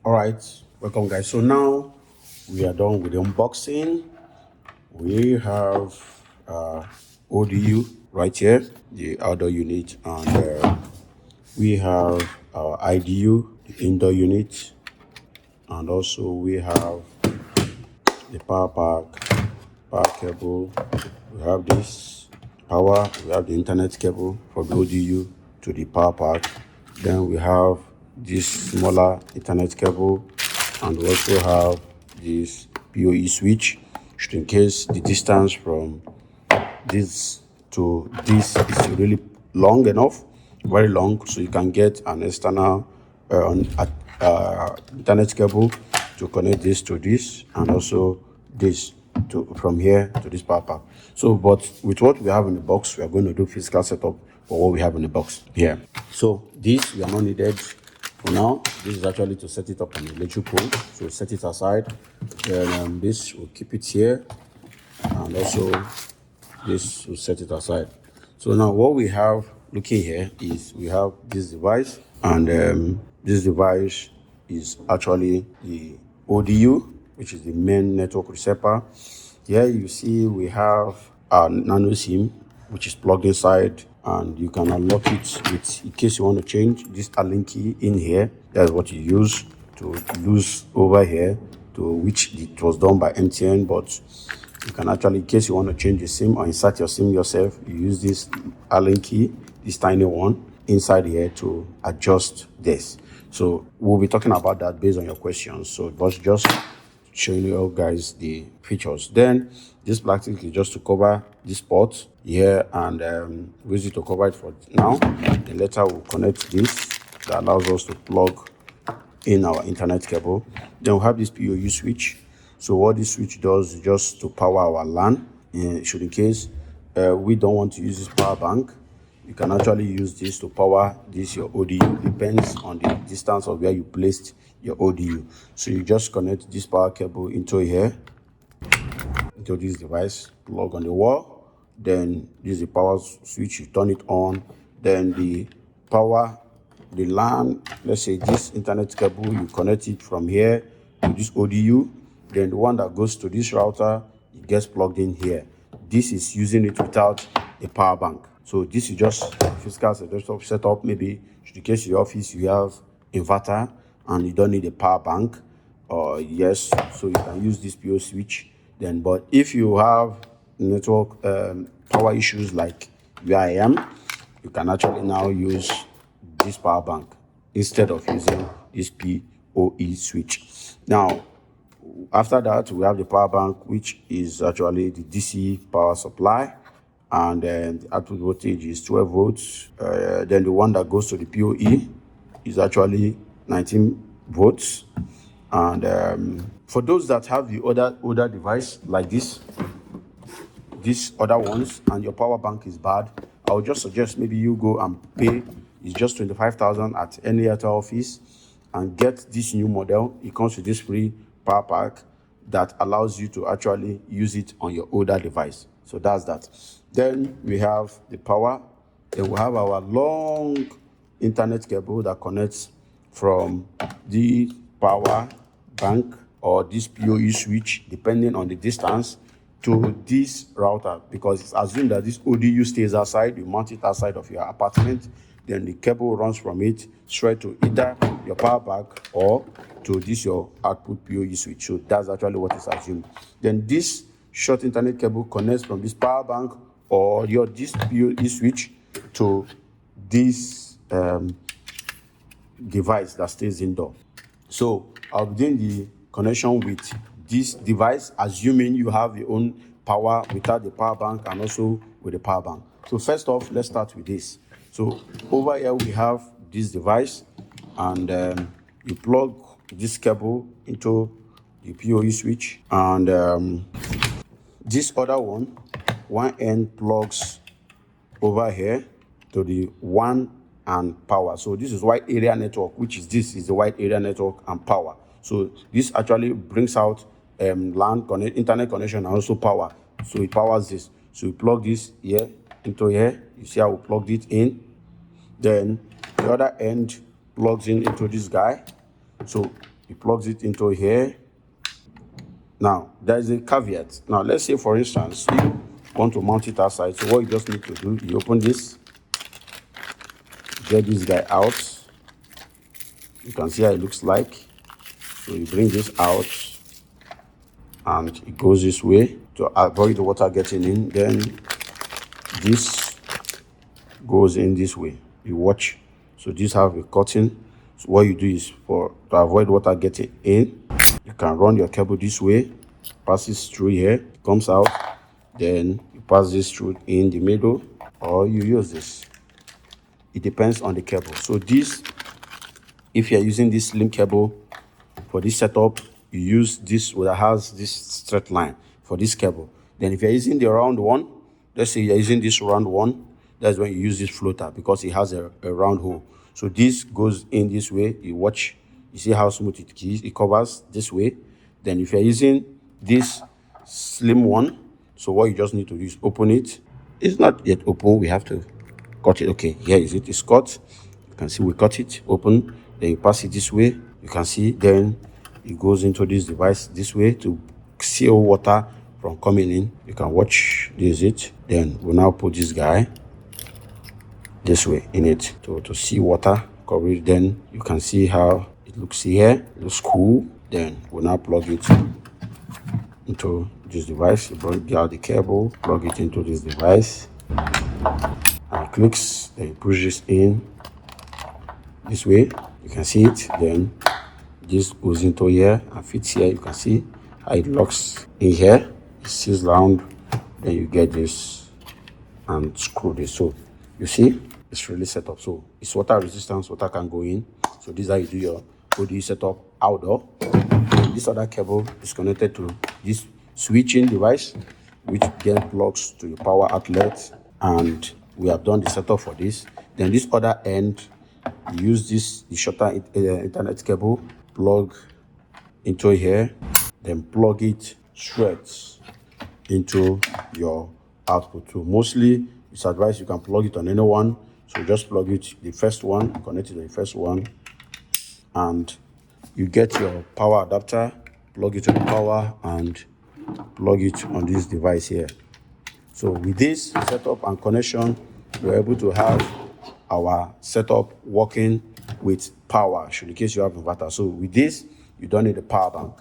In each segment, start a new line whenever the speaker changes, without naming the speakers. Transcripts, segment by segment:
All right, welcome guys. So now we are done with the unboxing. We have ODU right here, the outdoor unit, and we have our IDU, the indoor unit, and also we have the power cable. We have this power. We have the internet cable from the ODU to the power pack. Then we have this smaller Ethernet cable, and we also have this PoE switch, just in case the distance from this to this is really long enough, very long, so you can get an external Ethernet cable to connect this to this, and also this to from here to this power pack. So, but with what we have in the box, we are going to do physical setup for what we have in the box here. So this we are not needed for now. This is actually to set it up on the electric pole. So set it aside. Then this will keep it here, and also this will set it aside. So now what we have looking here is we have this device, and this device is actually the ODU, which is the main network receiver. Here you see we have a nano SIM, which is plugged inside, and you can unlock it with, in case you want to change this Allen key in here. That's what you use to lose over here, to which it was done by MTN, but you can actually, in case you want to change the SIM or insert your SIM yourself, you use this Allen key, this tiny one, inside here to adjust this. So we'll be talking about that based on your questions. So it was just showing you guys the features. Then this plastic is just to cover this port here, and we use it to cover it for now. Then later we'll connect this that allows us to plug in our internet cable. Then we have this PoE switch. So what this switch does is just to power our LAN. Should in case we don't want to use this power bank, you can actually use this to power this your ODU. Depends on the distance of where you placed your ODU. So you just connect this power cable into here, into this device, plug on the wall. Then this is the power switch. You turn it on. Then the power, the LAN, let's say this internet cable, you connect it from here to this ODU. Then the one that goes to this router, it gets plugged in here. This is using it without a power bank. So this is just physical setup. Maybe in case your office you have inverter and you don't need a power bank, or yes, so you can use this PO switch. Then, but if you have network power issues like where I am, you can actually now use this power bank instead of using this PoE switch. Now, after that, we have the power bank, which is actually the DC power supply, and then the output voltage is 12 volts. Then the one that goes to the PoE is actually 19 volts. And for those that have the older device like these other ones, and your power bank is bad, I would just suggest maybe you go and pay. It's just 25,000 at any Airtel office, and get this new model. It comes with this free power pack that allows you to actually use it on your older device. So that's that. Then we have the power. Then we have our long internet cable that connects from the power bank or this PoE switch, depending on the distance, to this router, because it's assumed that this ODU stays outside. You mount it outside of your apartment, then the cable runs from it straight to either your power bank or to this your output PoE switch. So that's actually what is assumed. Then this short internet cable connects from this power bank or your this PoE switch to this device that stays indoor. So I'll begin the connection with this device, assuming you have your own power without the power bank and also with the power bank. So first off, let's start with this. So over here we have this device, and you plug this cable into the PoE switch, and this other one end plugs over here to the WAN and power. So this is wide area network, which is this is the wide area network and power. So this actually brings out LAN internet connection and also power. So it powers this. So you plug this here into here. You see how we plugged it in. Then the other end plugs in into this guy. So It plugs it into here. Now, there is a caveat. Now, let's say, for instance, you want to mount it outside. So what you just need to do, you open this, get this guy out. You can see how it looks like. So you bring this out, and it goes this way to avoid the water getting in. Then this goes in this way. You watch. So this have a curtain. So what you do is, to avoid water getting in, you can run your cable this way, passes through here, comes out, then you pass this through in the middle, or you use this. It depends on the cable. So this, if you're using this slim cable for this setup, you use this that has this straight line for this cable. Then if you're using the round one, let's say you're using this round one, that's when you use this floater, because it has a round hole. So this goes in this way. You watch, you see how smooth it covers this way. Then if you're using this slim one, so what you just need to do is open it. It's not yet open, we have to cut it. Okay, here is it, it's cut. You can see we cut it open, then you pass it this way. You can see then it goes into this device this way to seal water from coming in. You can watch, this is it. Then we'll now put this guy this way in it to see water coverage. Then you can see how it looks here. It looks cool. Then we'll now plug it into this device. You bring out the cable, plug it into this device, and it clicks. Then you push this in this way. You can see it. Then this goes into here and fits here. You can see how it locks in here. It seals round. Then you get this and screw this. So you see, it's really set up. So it's water resistance, water can go in. So this is how you do your ODU setup outdoor. This other cable is connected to this switching device, which then plugs to your power outlet. And we have done the setup for this. Then this other end, you use the shorter internet cable, plug into here, then plug it straight into your output. So mostly it's advised you can plug it on any one. So just plug it, the first one, connect it to the first one, and you get your power adapter, plug it to the power, and plug it on this device here. So with this setup and connection, we're able to have our setup working with power, should in case you have inverter. So with this, you don't need a power bank.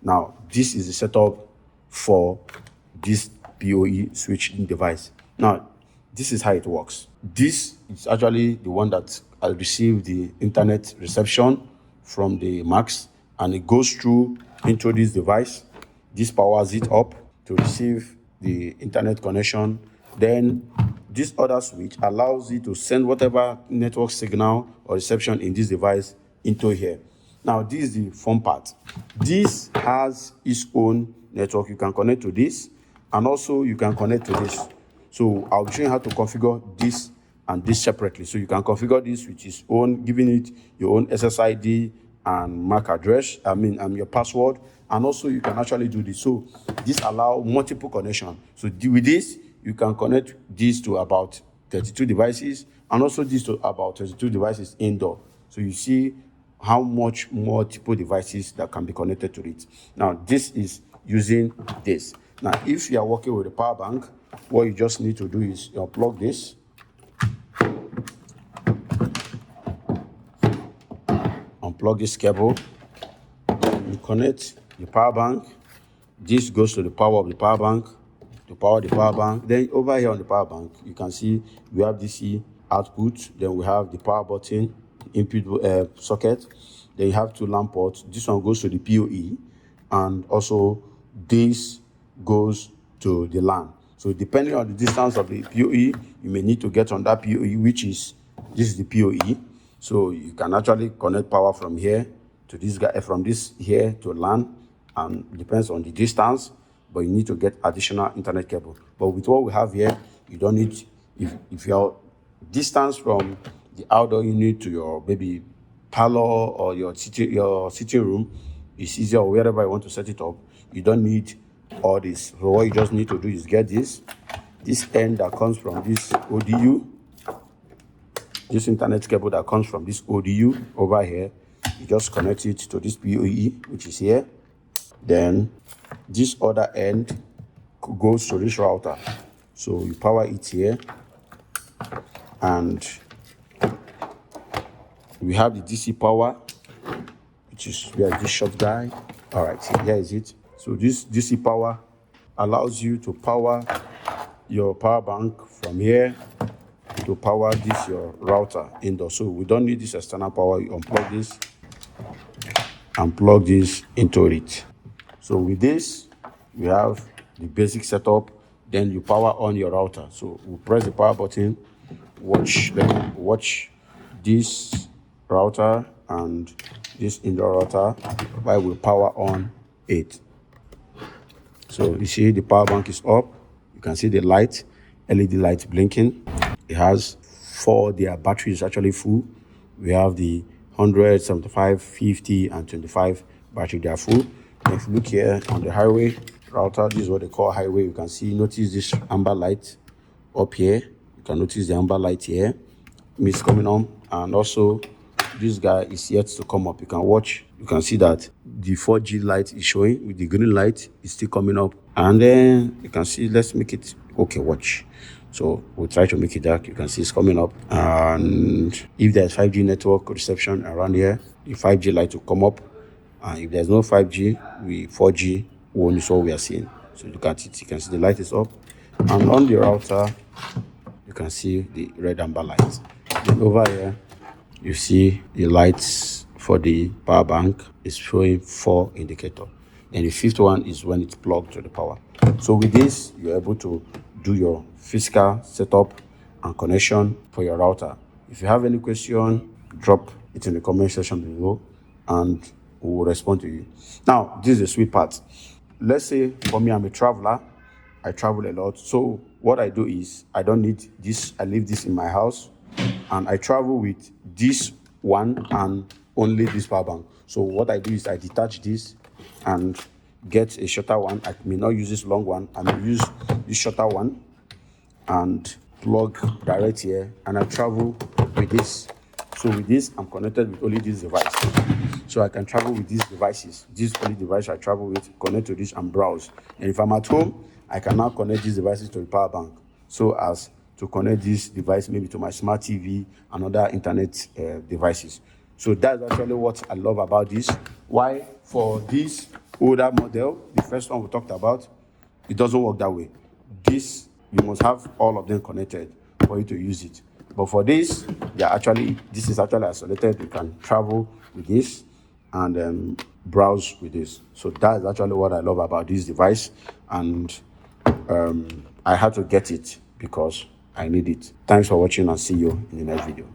Now, this is the setup for this PoE switching device. Now, this is how it works. This is actually the one that I received the internet reception from the Max, and it goes through into this device. This powers it up to receive the internet connection. Then this other switch allows it to send whatever network signal or reception in this device into here. Now, this is the fun part. This has its own network. You can connect to this, and also you can connect to this. So I'll be showing you how to configure this and this separately. So you can configure this with its own, giving it your own SSID and MAC address, your password, and also you can actually do this. So this allows multiple connection. So with this, you can connect this to about 32 devices, and also this to about 32 devices indoor. So you see how much multiple devices that can be connected to it. Now, this is using this. Now, if you are working with a power bank, what you just need to do is unplug this, unplug this cable, you connect the power bank. This goes to the power of the power bank, to power the power bank. Then over here on the power bank, you can see we have DC output. Then we have the power button, input socket. Then you have two lamp ports. This one goes to the PoE, and also this goes to the LAN. So depending on the distance of the PoE, you may need to get on that PoE, which is, this is the PoE. So you can actually connect power from here to this guy, from this here to LAN, and it depends on the distance, but you need to get additional internet cable. But with what we have here, you don't need, if your distance from the outdoor unit to your maybe parlor or your sitting room is easier, or wherever you want to set it up, you don't need all this. So what you just need to do is get this end that comes from this ODU, this internet cable that comes from this ODU over here. You just connect it to this PoE, which is here. Then this other end goes to this router. So you power it here, and we have the DC power, which is where this short guy. All right, so here is it. So this DC power allows you to power your power bank from here to power this your router indoor. So we don't need this external power. You unplug this and plug this into it. So with this, we have the basic setup. Then you power on your router. So we press the power button, watch this router and this indoor router while we power on it. So you see the power bank is up. You can see the light, LED light blinking. It has their battery is actually full. We have the 100, 75, 50, and 25 battery, they are full. And if you look here on the highway router, this is what they call highway. You can notice this amber light up here. You can notice the amber light here. It's coming on, and also this guy is yet to come up. You can watch, you can see that the 4G light is showing with the green light is still coming up. And then you can see, let's make it okay, watch. So we'll try to make it dark. You can see it's coming up. And if there's 5G network reception around here, the 5G light will come up. And if there's no 5G, 4G only is what we are seeing. So you can see the light is up. And on the router, you can see the red amber light. Then over here, you see the lights for the power bank is showing 4 indicators. And the 5th one is when it's plugged to the power. So with this, you're able to do your physical setup and connection for your router. If you have any question, drop it in the comment section below and we will respond to you. Now, this is the sweet part. Let's say for me, I'm a traveler. I travel a lot. So what I do is I don't need this. I leave this in my house and I travel with this one and only this power bank. So what I do is I detach this and get a shorter one. I may not use this long one. I may use this shorter one and plug direct here, and I travel with this. So with this, I'm connected with only this device. So I can travel with these devices. This only device I travel with, connect to this and browse. And if I'm at home, I can now connect these devices to the power bank, so as to connect this device maybe to my smart TV and other internet devices. So that's actually what I love about this. Why? For this older model, the first one we talked about, it doesn't work that way. This, you must have all of them connected for you to use it. But for this, this is actually isolated. You can travel with this and browse with this. So that's actually what I love about this device. And I had to get it because I need it. Thanks for watching and see you in the next video.